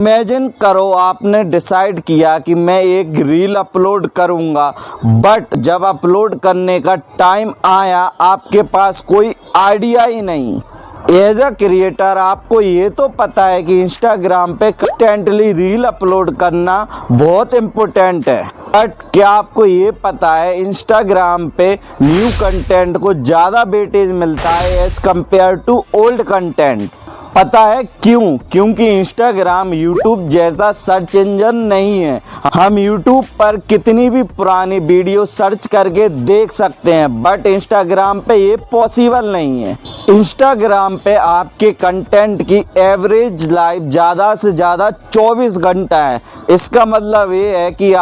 Imagine करो आपने decide किया कि मैं एक रील अपलोड करूंगा, बट जब अपलोड करने का टाइम आया आपके पास कोई आइडिया ही नहीं। एज अ क्रिएटर आपको ये तो पता है कि इंस्टाग्राम पे कंस्टेंटली रील अपलोड करना बहुत इम्पोर्टेंट है, बट क्या आपको ये पता है इंस्टाग्राम पे न्यू कंटेंट को ज़्यादा वेटेज मिलता है as compare to old content. पता है क्यों? क्योंकि इंस्टाग्राम यूट्यूब जैसा सर्च इंजन नहीं है। हम यूट्यूब पर कितनी भी पुरानी वीडियो सर्च करके देख सकते हैं, बट इंस्टाग्राम पे ये पॉसिबल नहीं है। इंस्टाग्राम पे आपके कंटेंट की एवरेज लाइफ ज़्यादा से ज़्यादा 24 घंटा है। इसका मतलब ये है कि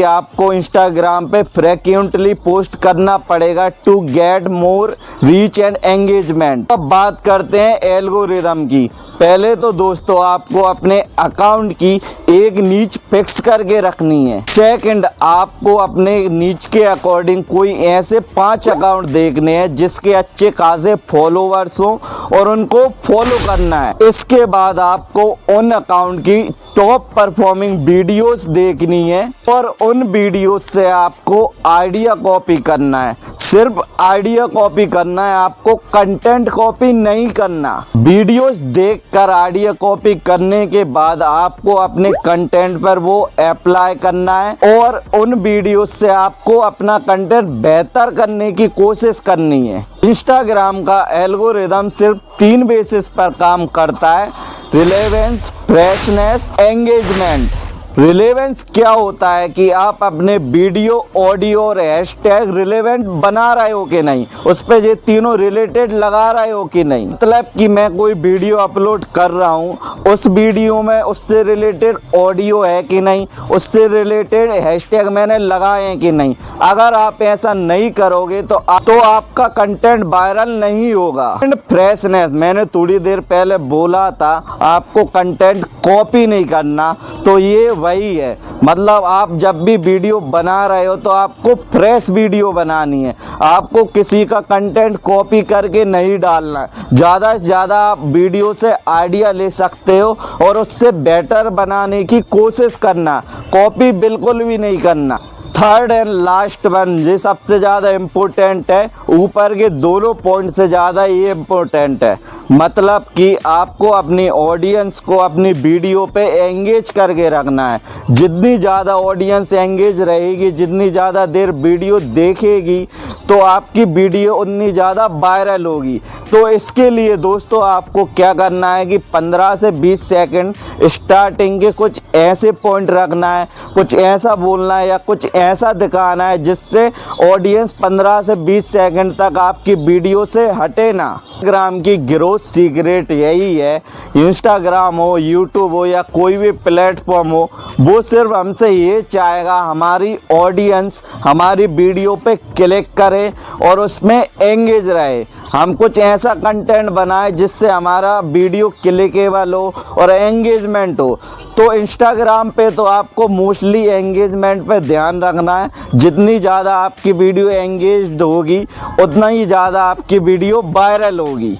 आपको इंस्टाग्राम पे फ्रिक्वेंटली पोस्ट करना पड़ेगा to get more reach and engagement. अब बात करते हैं एल्गोरिदम की। पहले तो दोस्तों आपको अपने अकाउंट की एक नीच फिक्स करके रखनी है। सेकंड, आपको अपने नीच के अकॉर्डिंग कोई ऐसे 5 अकाउंट देखने हैं जिसके अच्छे खासे फॉलोवर्स हो और उनको फॉलो करना है। इसके बाद आपको उन अकाउंट की टॉप परफॉर्मिंग वीडियोस देखनी है और उन वीडियोस से आपको आइडिया कॉपी करना है। सिर्फ आइडिया कॉपी करना है, आपको कंटेंट कॉपी नहीं करना। वीडियोस देखकर आइडिया कॉपी करने के बाद आपको अपने कंटेंट पर वो अप्लाई करना है और उन वीडियोस से आपको अपना कंटेंट बेहतर करने की कोशिश करनी है। इंस्टाग्राम का एल्गोरिदम सिर्फ 3 बेसिस पर काम करता है: रिलेवेंस, फ्रेशनेस, एंगेजमेंट। रिलेवेंस क्या होता है कि आप अपने वीडियो, ऑडियो और हैशटैग रिलेवेंट बना रहे हो कि नहीं, उस पर ये तीनों रिलेटेड लगा रहे हो कि नहीं। मतलब कि मैं कोई वीडियो अपलोड कर रहा हूँ, उस वीडियो में उससे रिलेटेड ऑडियो है कि नहीं, उससे रिलेटेड हैशटैग मैंने लगाए हैं कि नहीं। अगर आप ऐसा नहीं करोगे तो आपका कंटेंट वायरल नहीं होगा। एंड फ्रेशनेस, मैंने थोड़ी देर पहले बोला था आपको कंटेंट कॉपी नहीं करना, तो ये वही है। मतलब आप जब भी वीडियो बना रहे हो तो आपको फ्रेश वीडियो बनानी है, आपको किसी का कंटेंट कॉपी करके नहीं डालना है। ज़्यादा से ज़्यादा आप वीडियो से आइडिया ले सकते हो और उससे बेटर बनाने की कोशिश करना, कॉपी बिल्कुल भी नहीं करना। थर्ड एंड लास्ट वन, ये सबसे ज़्यादा इम्पोर्टेंट है, ऊपर के दोनों पॉइंट से ज़्यादा ये इम्पोर्टेंट है। मतलब कि आपको अपनी ऑडियंस को अपनी वीडियो पे एंगेज करके रखना है। जितनी ज़्यादा ऑडियंस एंगेज रहेगी, जितनी ज़्यादा देर वीडियो देखेगी, तो आपकी वीडियो उतनी ज़्यादा वायरल होगी। तो इसके लिए दोस्तों आपको क्या करना है कि 15 से 20 सेकंड स्टार्टिंग के कुछ ऐसे पॉइंट रखना है, कुछ ऐसा बोलना है या कुछ ऐसा दिखाना है जिससे ऑडियंस 15 से 20 सेकंड तक आपकी वीडियो से हटे ना। इंस्टाग्राम की ग्रोथ सीक्रेट यही है। इंस्टाग्राम हो, यूट्यूब हो या कोई भी प्लेटफॉर्म हो, वो सिर्फ हमसे ये चाहेगा हमारी ऑडियंस हमारी वीडियो पे क्लिक करे और उसमें एंगेज रहे। हम कुछ ऐसा कंटेंट बनाए जिससे हमारा वीडियो क्लिकेबल हो और एंगेजमेंट हो। तो इंस्टाग्राम पे तो आपको मोस्टली एंगेजमेंट पे ध्यान रखना है। जितनी ज़्यादा आपकी वीडियो एंगेज्ड होगी उतना ही ज़्यादा आपकी वीडियो वायरल होगी।